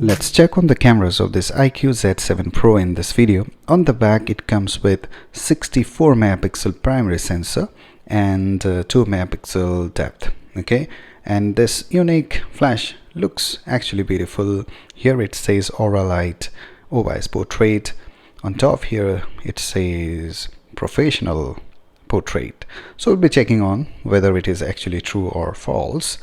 Let's check on the cameras of this iQOO Z7 Pro in this video. On the back it comes with 64 megapixel primary sensor and 2 megapixel depth. Okay, and this unique flash looks actually beautiful. Here it says Aura Light OIS portrait. On top here it says professional portrait. So we'll be checking on whether it is actually true or false.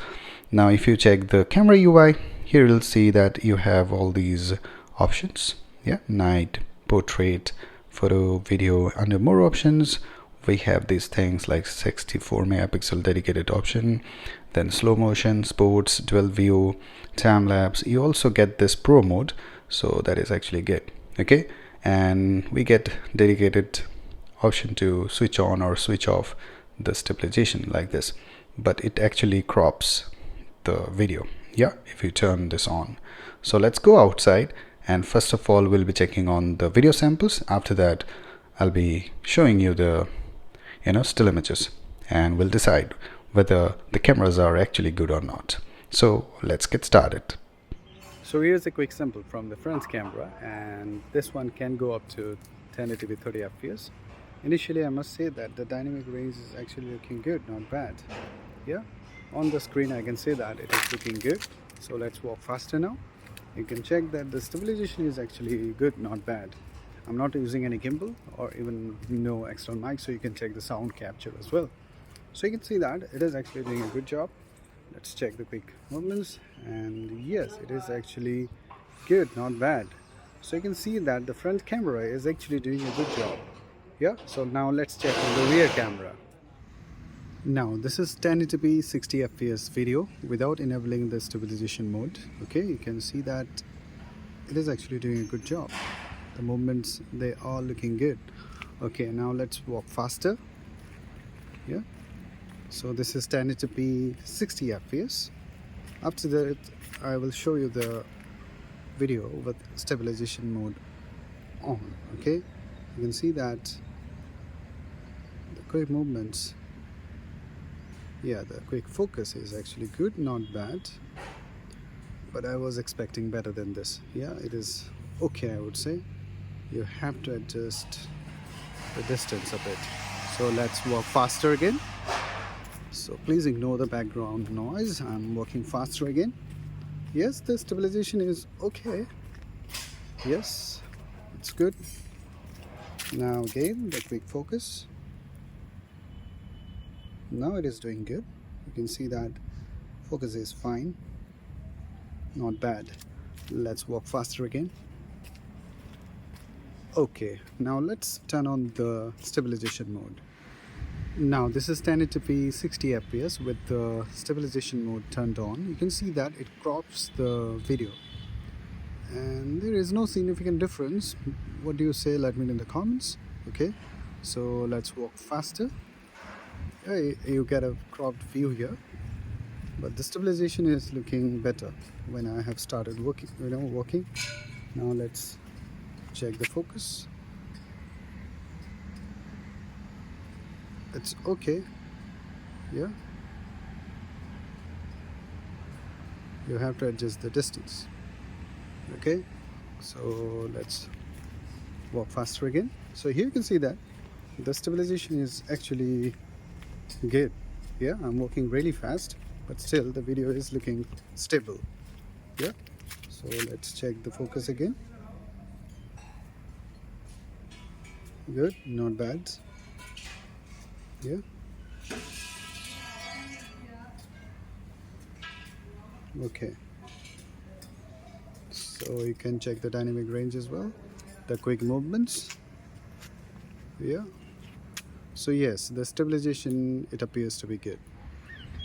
Now if you check the camera UI, here you'll see that you have all these options. Yeah, night, portrait, photo, video. Under more options we have these things like 64 megapixel dedicated option, then slow motion, sports, dual view, time lapse. You also get this pro mode, so that is actually good. Okay, and we get dedicated option to switch on or switch off the stabilization like this, but it actually crops the video, yeah, if you turn this on. So let's go outside, and first of all we'll be checking on the video samples. After that I'll be showing you the still images, and we'll decide whether the cameras are actually good or not. So let's get started. So here's a quick sample from the front camera, and this one can go up to 1080p 30 fps. Initially I must say that the dynamic range is actually looking good, not bad. Yeah, on the screen I can say that it is looking good. So let's walk faster now. You can check that the stabilization is actually good, not bad. I'm not using any gimbal or even no external mic, so you can check the sound capture as well. So you can see that it is actually doing a good job. Let's check the quick movements, and yes, it is actually good, not bad. So you can see that the front camera is actually doing a good job. Yeah, so now let's check on the rear camera. Now this is 1080p 60 fps video without enabling the stabilization mode. Okay, you can see that it is actually doing a good job. The movements, they are looking good. Okay, now let's walk faster. Yeah, so this is 1080p 60 fps. After that I will show you the video with stabilization mode on. Okay, you can see that the quick movements, yeah, the quick focus is actually good, not bad, but I was expecting better than this. Yeah, it is okay, I would say. You have to adjust the distance a bit. So let's walk faster again. So please ignore the background noise. I'm walking faster again. Yes, the stabilization is okay. Yes, it's good. Now again the quick focus. Now it is doing good. You can see that focus is fine, not bad. Let's walk faster again. Okay, now let's turn on the stabilization mode. Now this is 1080p 60 fps with the stabilization mode turned on. You can see that it crops the video, and there is no significant difference. What do you say? Let me know in the comments. Okay, so let's walk faster. You get a cropped view here, but the stabilization is looking better when I have started walking. Now let's check the focus. It's okay. Yeah, you have to adjust the distance. Okay, so let's walk faster again. So here you can see that the stabilization is actually good. Yeah, I'm walking really fast, but still the video is looking stable. Yeah, so let's check the focus again. Good, not bad. Yeah, okay, so you can check the dynamic range as well, the quick movements. Yeah, so yes, the stabilization, it appears to be good.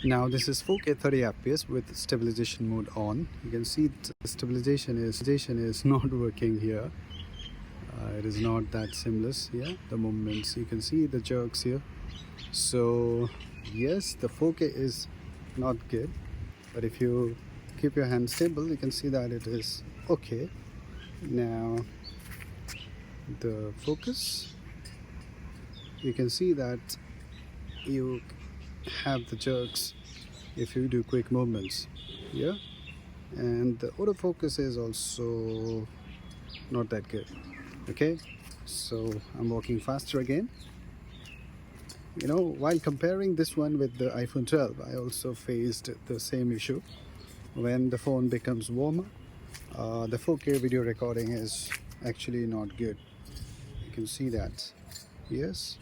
Now this is 4K 30 fps with stabilization mode on. You can see the stabilization is not working here. It is not that seamless. Yeah, the movements, you can see the jerks here. So yes, the 4K is not good, but if you keep your hand stable, you can see that it is okay. Now the focus, you can see that you have the jerks if you do quick movements. Yeah, and the autofocus is also not that good. Okay, so I'm walking faster again. You know, while comparing this one with the iPhone 12, I also faced the same issue. When the phone becomes warmer, the 4K video recording is actually not good. You can see that. Yes.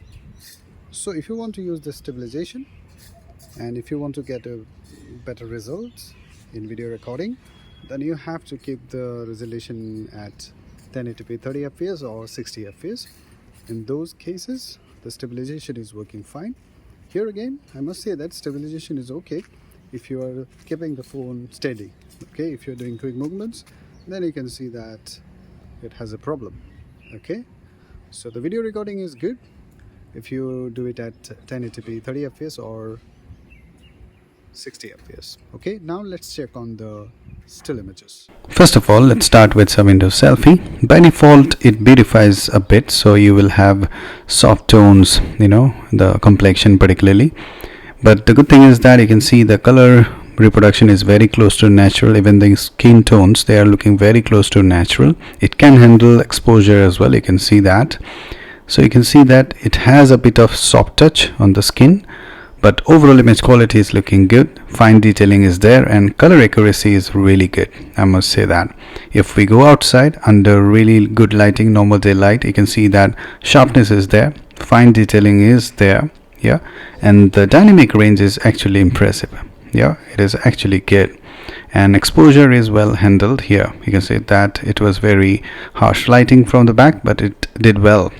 So if you want to use the stabilization, and if you want to get a better result in video recording, then you have to keep the resolution at 1080p 30 fps or 60 fps. In those cases, the stabilization is working fine. Here again, I must say that stabilization is okay if you are keeping the phone steady. Okay, if you're doing quick movements, then you can see that it has a problem. Okay, so the video recording is good if you do it at 1080p 30 fps or 60 fps. Okay, now let's check on the still images. First of all, let's start with some Windows selfie. By default, it beautifies a bit, so you will have soft tones, you know, the complexion particularly. But the good thing is that you can see the color reproduction is very close to natural. Even the skin tones, they are looking very close to natural. It can handle exposure as well, you can see that. So you can see that it has a bit of soft touch on the skin, but overall image quality is looking good. Fine detailing is there, and color accuracy is really good, I must say that. If we go outside under really good lighting, normal daylight, you can see that sharpness is there, fine detailing is there, yeah, and the dynamic range is actually impressive. Yeah, it is actually good, and exposure is well handled. Here you can see that it was very harsh lighting from the back, but it did well.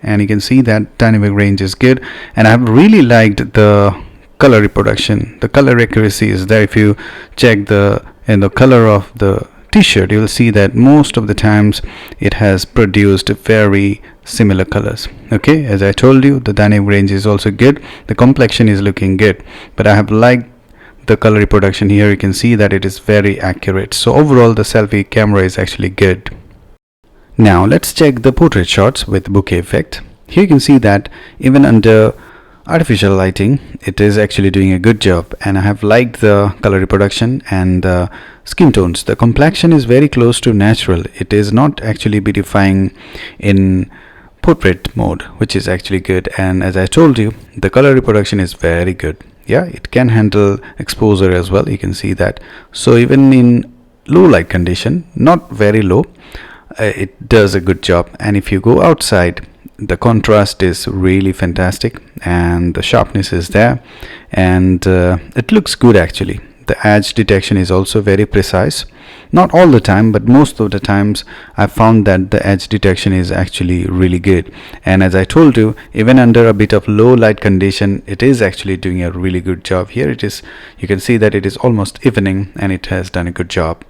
And you can see that dynamic range is good, and I have really liked the color reproduction. The color accuracy is there. If you check the color of the t-shirt, you will see that most of the times it has produced very similar colors. Okay, as I told you, the dynamic range is also good, the complexion is looking good, but I have liked the color reproduction. Here you can see that it is very accurate. So overall the selfie camera is actually good. Now let's check the portrait shots with bokeh effect. Here you can see that even under artificial lighting, it is actually doing a good job, and I have liked the color reproduction and the skin tones. The complexion is very close to natural. It is not actually beautifying in portrait mode, which is actually good. And as I told you, the color reproduction is very good. Yeah, it can handle exposure as well, you can see that. So even in low light condition, not very low, it does a good job. And if you go outside, the contrast is really fantastic, and the sharpness is there, and it looks good actually. The edge detection is also very precise. Not all the time, but most of the times I found that the edge detection is actually really good. And as I told you, even under a bit of low light condition, it is actually doing a really good job. Here it is, you can see that it is almost evening, and it has done a good job.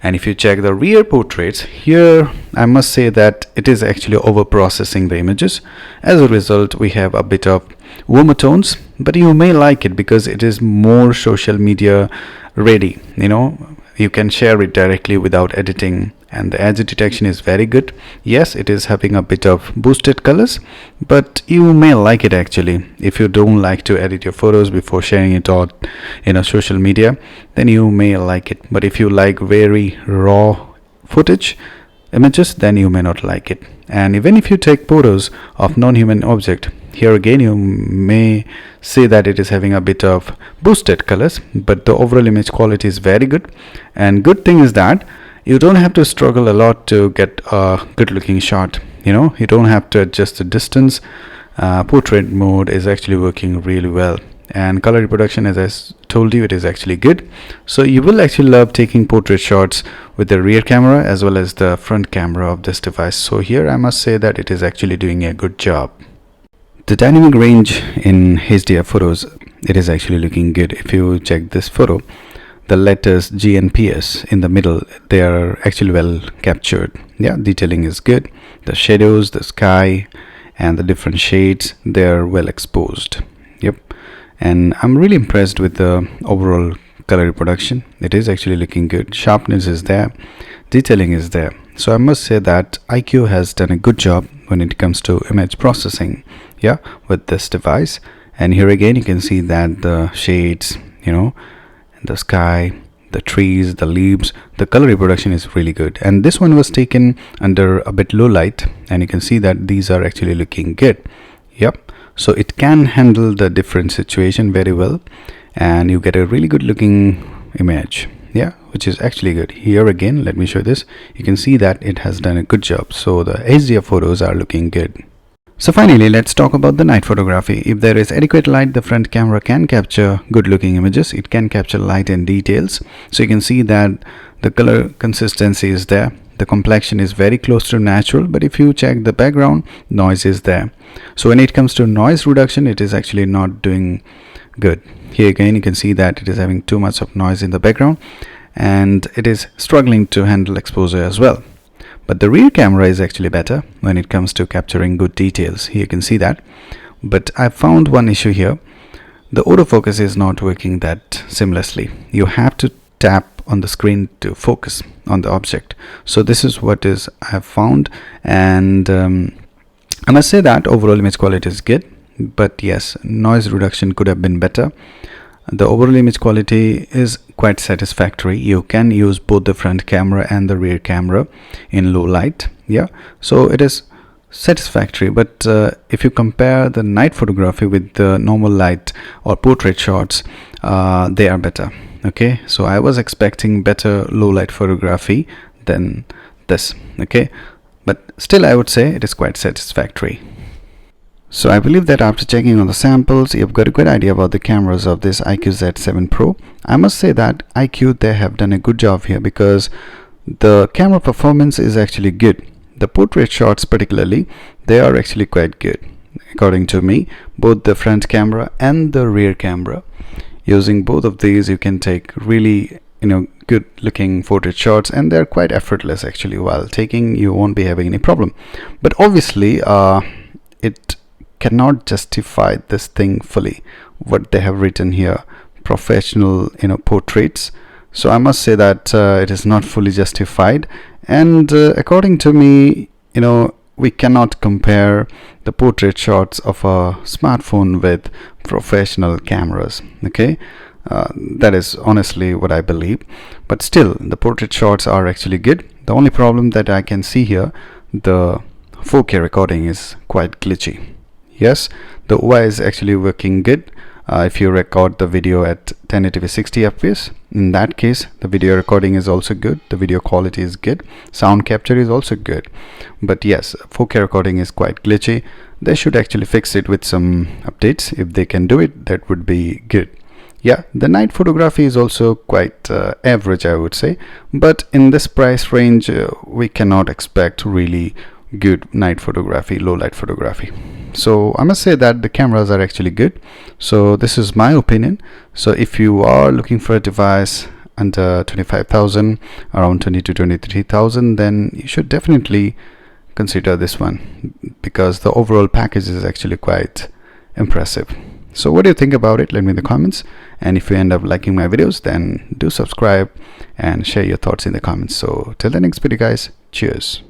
And if you check the rear portraits, here I must say that it is actually over processing the images. As a result, we have a bit of warmer tones, but you may like it because it is more social media ready. You know, you can share it directly without editing, and the edge detection is very good. Yes, it is having a bit of boosted colors, but you may like it actually. If you don't like to edit your photos before sharing it out in a social media, then you may like it. But if you like very raw footage images, then you may not like it. And even if you take photos of non-human object, here again you may say that it is having a bit of boosted colors, but the overall image quality is very good. And good thing is that you don't have to struggle a lot to get a good looking shot. You know, you don't have to adjust the distance. Portrait mode is actually working really well, and color reproduction, as I told you, it is actually good. So you will actually love taking portrait shots with the rear camera as well as the front camera of this device. So here I must say that it is actually doing a good job. The dynamic range in HDR photos, it is actually looking good. If you check this photo, the letters G and PS in the middle, they are actually well captured. Yeah, detailing is good. The shadows, the sky, and the different shades, they are well exposed. Yep. And I'm really impressed with the overall color reproduction. It is actually looking good. Sharpness is there, detailing is there. So I must say that iQOO has done a good job when it comes to image processing, yeah, with this device. And here again you can see that the shades, you know, the sky, the trees, the leaves, the color reproduction is really good. And this one was taken under a bit low light, and you can see that these are actually looking good. Yep, so it can handle the different situation very well, and you get a really good looking image, yeah, which is actually good. Here again, let me show this. You can see that it has done a good job, so the HDR photos are looking good. So finally, let's talk about the night photography. If there is adequate light, the front camera can capture good looking images. It can capture light and details. So you can see that the color consistency is there. The complexion is very close to natural, but if you check the background, noise is there. So when it comes to noise reduction, it is actually not doing good. Here again, you can see that it is having too much of noise in the background, and it is struggling to handle exposure as well. But the rear camera is actually better when it comes to capturing good details. Here you can see that. But I found one issue here. The autofocus is not working that seamlessly. You have to tap on the screen to focus on the object. So this is what I have found, and I must say that overall image quality is good, but yes, noise reduction could have been better. The overall image quality is quite satisfactory. You can use both the front camera and the rear camera in low light, yeah, so it is satisfactory. But if you compare the night photography with the normal light or portrait shots, they are better. Okay, so I was expecting better low light photography than this. Okay, but still I would say it is quite satisfactory. So I believe that after checking on the samples, you've got a good idea about the cameras of this iQOO Z7 Pro. I must say that iQOO, they have done a good job here, because the camera performance is actually good. The portrait shots particularly, they are actually quite good according to me. Both the front camera and the rear camera, using both of these, you can take really good looking portrait shots, and they're quite effortless actually. While taking, you won't be having any problem. But obviously it cannot justify this thing fully, what they have written here, professional portraits. So I must say that it is not fully justified, and according to me, we cannot compare the portrait shots of a smartphone with professional cameras. Okay, that is honestly what I believe. But still, the portrait shots are actually good. The only problem that I can see here, the 4K recording is quite glitchy. Yes, the UI is actually working good. If you record the video at 1080p 60 fps, in that case the video recording is also good, the video quality is good, sound capture is also good. But yes, 4K recording is quite glitchy. They should actually fix it with some updates. If they can do it, that would be good. Yeah, the night photography is also quite average, I would say, but in this price range we cannot expect really good night photography, low light photography. So I must say that the cameras are actually good. So this is my opinion. So if you are looking for a device under 25,000, around 20 to 23,000, then you should definitely consider this one, because the overall package is actually quite impressive. So what do you think about it? Let me in the comments, and if you end up liking my videos, then do subscribe and share your thoughts in the comments. So till the next video guys, cheers.